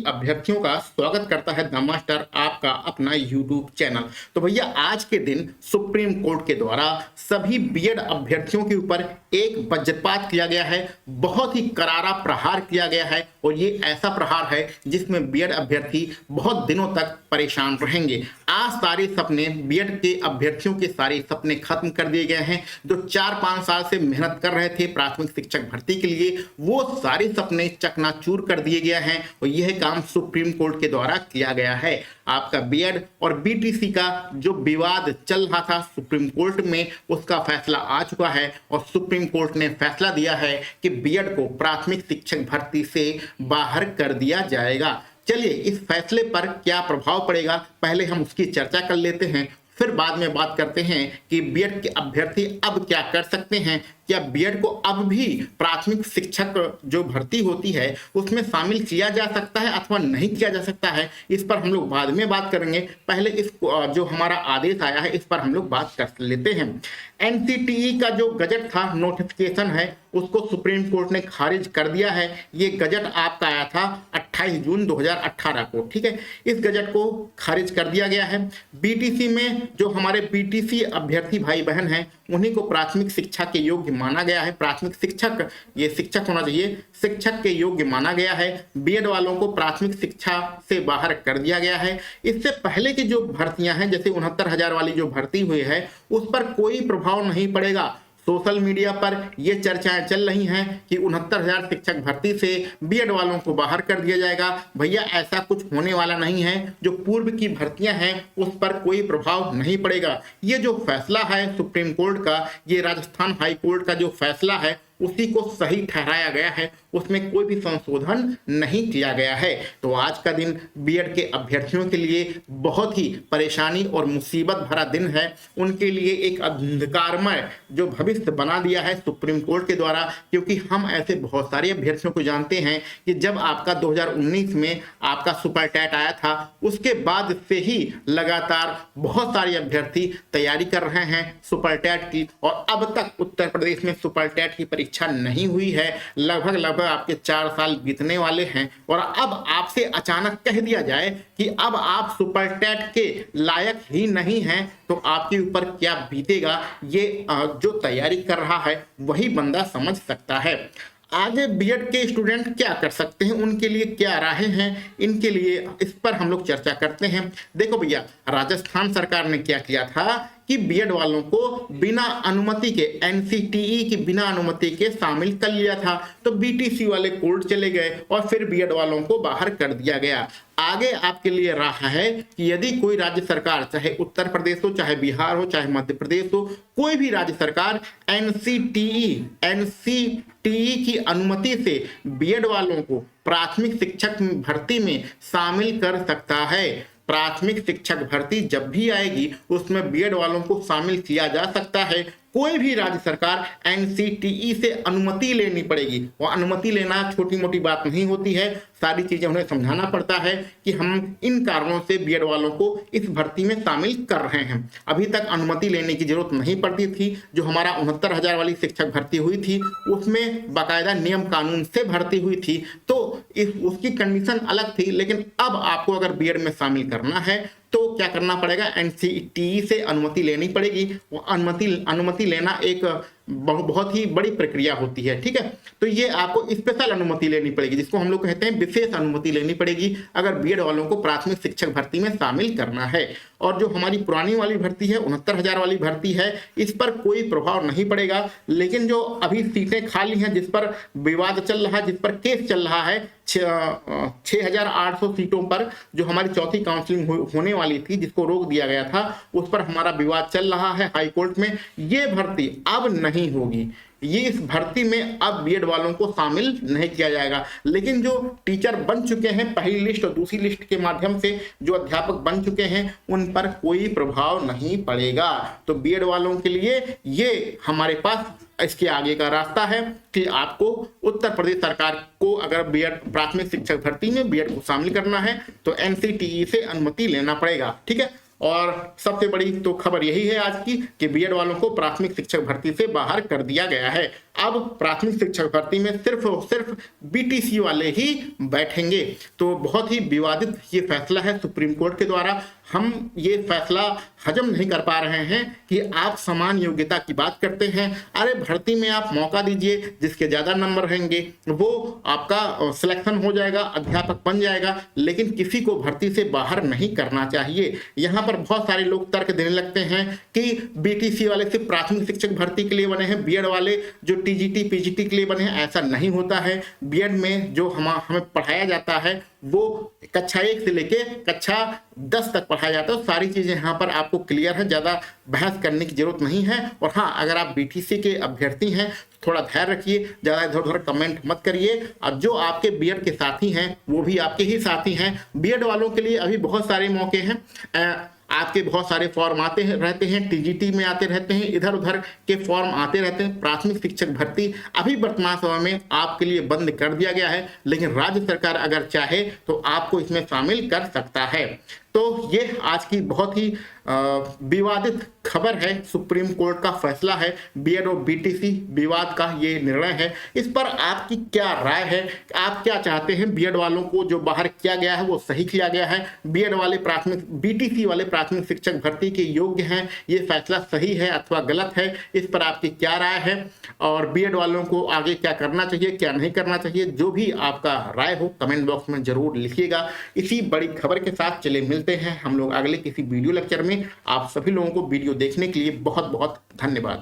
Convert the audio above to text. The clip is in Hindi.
अभ्यर्थियों का स्वागत करता है द मास्टर, आपका अपना यूट्यूब चैनल। तो भैया आज के दिन सुप्रीम कोर्ट के द्वारा सभी बीएड अभ्यर्थियों के ऊपर एक वज्रपात किया गया है, बहुत ही करारा प्रहार किया गया है और ये ऐसा प्रहार है जिसमें बीएड अभ्यर्थी बहुत दिनों तक परेशान रहेंगे। आज सारे सपने बीएड के अभ्यर्थियों के सारे सपने खत्म कर दिए गए हैं। जो 4-5 साल से मेहनत कर रहे थे प्राथमिक शिक्षक भर्ती के लिए, वो सारे सपने चकनाचूर कर दिए गए हैं और यह काम सुप्रीम कोर्ट के द्वारा किया गया है। आपका बीएड और बीटीसी का जो विवाद चल रहा था सुप्रीम कोर्ट में, उसका फैसला आ चुका है और सुप्रीम कोर्ट ने फैसला दिया है कि बीएड को प्राथमिक शिक्षक भर्ती से बाहर कर दिया जाएगा। चलिए इस फैसले पर क्या प्रभाव पड़ेगा, पहले हम उसकी चर्चा कर लेते हैं, फिर बाद में बात करते हैं कि बीएड के अभ्यर्थी अब क्या कर सकते हैं। क्या बीएड को अब भी प्राथमिक शिक्षक जो भर्ती होती है उसमें शामिल किया जा सकता है अथवा नहीं किया जा सकता है, इस पर हम लोग बाद में बात करेंगे। पहले इस जो हमारा आदेश आया है इस पर हम लोग बात कर लेते हैं। एनसीटीई का जो गजट था, नोटिफिकेशन है, उसको सुप्रीम कोर्ट ने खारिज कर दिया है। ये गजट आपका आया था 28 जून 2018 को, ठीक है। इस गजट को खारिज कर दिया गया है। बीटीसी में जो हमारे बीटीसी अभ्यर्थी भाई बहन हैं उन्हीं को प्राथमिक शिक्षा के योग्य माना गया है। प्राथमिक शिक्षक, ये शिक्षक होना चाहिए, शिक्षक के योग्य माना गया है। बीएड वालों को प्राथमिक शिक्षा से बाहर कर दिया गया है। इससे पहले की जो भर्तियां हैं, जैसे 69,000 वाली जो भर्ती हुई है, उस पर कोई प्रभाव नहीं पड़ेगा। सोशल मीडिया पर ये चर्चाएं चल रही हैं कि 69,000 शिक्षक भर्ती से बीएड वालों को बाहर कर दिया जाएगा। भैया ऐसा कुछ होने वाला नहीं है। जो पूर्व की भर्तियां हैं उस पर कोई प्रभाव नहीं पड़ेगा। ये जो फैसला है सुप्रीम कोर्ट का, ये राजस्थान हाई कोर्ट का जो फैसला है उसी को सही ठहराया गया है, उसमें कोई भी संशोधन नहीं किया गया है। तो आज का दिन बीएड के अभ्यर्थियों के लिए बहुत ही परेशानी और मुसीबत भरा दिन है। उनके लिए एक अंधकारमय जो भविष्य बना दिया है सुप्रीम कोर्ट के द्वारा, क्योंकि हम ऐसे बहुत सारे अभ्यर्थियों को जानते हैं कि जब आपका 2019 में आपका सुपर टैट आया था, उसके बाद से ही लगातार बहुत सारे अभ्यर्थी तैयारी कर रहे हैं सुपर टैट की और अब तक उत्तर प्रदेश में सुपर टैट की परीक्षा नहीं हुई है। लगभग आपके 4 साल बीतने वाले हैं और अब आपसे अचानक कह दिया जाए कि अब आप सुपर टैट के लायक ही नहीं हैं, तो आपके ऊपर क्या बीतेगा ये जो तैयारी कर रहा है वही बंदा समझ सकता है। आगे बीएड के स्टूडेंट क्या कर सकते हैं, उनके लिए क्या राहें हैं, इनके लिए इस पर हम लोग चर्चा करते हैं। देखो भैया, राजस्थान सरकार ने क्या किया था कि बीएड वालों को बिना अनुमति के, एनसीटीई की बिना अनुमति के शामिल कर लिया था। तो बीटीसी वाले कोर्ट चले गए और फिर बीएड वालों को बाहर कर दिया गया। आगे आपके लिए राह है कि यदि कोई राज्य सरकार, चाहे उत्तर प्रदेश हो, चाहे बिहार हो, चाहे मध्य प्रदेश हो, कोई भी राज्य सरकार एनसीटीई की अनुमति से बीएड वालों को प्राथमिक शिक्षक भर्ती में शामिल कर सकता है। प्राथमिक शिक्षक भर्ती जब भी आएगी उसमें बीएड वालों को शामिल किया जा सकता है। कोई भी राज्य सरकार एनसीटीई से अनुमति लेनी पड़ेगी और अनुमति लेना छोटी मोटी बात नहीं होती है। सारी चीजें उन्हें समझाना पड़ता है कि हम इन कारणों से बीएड वालों को इस भर्ती में शामिल कर रहे हैं। अभी तक अनुमति लेने की जरूरत नहीं पड़ती थी। जो हमारा 69,000 वाली शिक्षक भर्ती हुई थी उसमें बाकायदा नियम कानून से भर्ती हुई थी, तो उसकी कंडीशन अलग थी। लेकिन अब आपको अगर बीएड में शामिल करना है तो क्या करना पड़ेगा, एनसीटीई से अनुमति लेनी पड़ेगी। वो अनुमति लेना एक बहुत ही बड़ी प्रक्रिया होती है, ठीक है। तो ये आपको स्पेशल अनुमति लेनी पड़ेगी, जिसको हम लोग कहते हैं विशेष अनुमति लेनी पड़ेगी अगर बीएड वालों को प्राथमिक शिक्षक भर्ती में शामिल करना है। और जो हमारी पुरानी वाली भर्ती है, 69,000 वाली भर्ती है, इस पर कोई प्रभाव नहीं पड़ेगा। लेकिन जो अभी सीटें खाली हैं, जिस पर विवाद चल रहा है, जिस पर केस चल रहा है, 6,800 सीटों पर जो हमारी चौथी काउंसलिंग होने वाली थी, जिसको रोक दिया गया था, उस पर हमारा विवाद चल रहा है हाई कोर्ट में। ये भर्ती अब नहीं होगी। ये इस भर्ती में अब बीएड वालों को शामिल नहीं किया जाएगा। लेकिन जो टीचर बन चुके हैं पहली लिस्ट और दूसरी लिस्ट के माध्यम से जो अध्यापक बन चुके हैं उन पर कोई प्रभाव नहीं पड़ेगा। तो बीएड वालों के लिए ये हमारे पास इसके आगे का रास्ता है कि आपको उत्तर प्रदेश सरकार को अगर बीएड प्राथमिक शिक्षक भर्ती में बीएड को शामिल करना है तो एनसीटीई से अनुमति लेना पड़ेगा, ठीक है। और सबसे बड़ी तो खबर यही है आज की कि बीएड वालों को प्राथमिक शिक्षक भर्ती से बाहर कर दिया गया है। अब प्राथमिक शिक्षक भर्ती में सिर्फ और सिर्फ बीटीसी वाले ही बैठेंगे। तो बहुत ही विवादित ये फैसला है सुप्रीम कोर्ट के द्वारा। हम ये फैसला हजम नहीं कर पा रहे हैं कि आप समान योग्यता की बात करते हैं। अरे भर्ती में आप मौका दीजिए, जिसके ज्यादा नंबर रहेंगे वो आपका सिलेक्शन हो जाएगा, अध्यापक बन जाएगा, लेकिन किसी को भर्ती से बाहर नहीं करना चाहिए। यहाँ पर बहुत सारे लोग तर्क देने लगते हैं कि बीटीसी वाले सिर्फ प्राथमिक शिक्षक भर्ती के लिए बने हैं, बीएड वाले जो टीजीटी पीजीटी के लिए बने हैं। ऐसा नहीं होता है। बीएड में जो हमें पढ़ाया जाता है वो कक्षा 1 से लेके कक्षा 10 तक पढ़ाया जाता है। सारी चीजें यहाँ पर आपको क्लियर है, ज्यादा बहस करने की जरूरत नहीं है। और हाँ, अगर आप बीटीसी के अभ्यर्थी हैं तो थोड़ा धैर्य रखिए, ज्यादा इधर उधर कमेंट मत करिए। और जो आपके बीएड के साथी हैं वो भी आपके ही साथी हैं। बीएड वालों के लिए अभी बहुत सारे मौके हैं। आपके बहुत सारे फॉर्म आते रहते हैं, टीजीटी में आते रहते हैं, इधर उधर के फॉर्म आते रहते हैं। प्राथमिक शिक्षक भर्ती अभी वर्तमान समय में आपके लिए बंद कर दिया गया है, लेकिन राज्य सरकार अगर चाहे तो आपको इसमें शामिल कर सकता है। तो ये आज की बहुत ही विवादित खबर है। सुप्रीम कोर्ट का फैसला है, बीएड और बीटीसी विवाद का ये निर्णय है। इस पर आपकी क्या राय है? आप क्या चाहते हैं? बीएड वालों को जो बाहर किया गया है वो सही किया गया है? बीएड वाले बीटीसी वाले प्राथमिक शिक्षक भर्ती के योग्य हैं, ये फैसला सही है अथवा गलत है? इस पर आपकी क्या राय है? और बीएड वालों को आगे क्या करना चाहिए, क्या नहीं करना चाहिए? जो भी आपका राय हो कमेंट बॉक्स में जरूर लिखिएगा। इसी बड़ी खबर के साथ चले मिलते हैं हम लोग अगले किसी वीडियो लेक्चर में। आप सभी लोगों को वीडियो देखने के लिए बहुत बहुत धन्यवाद।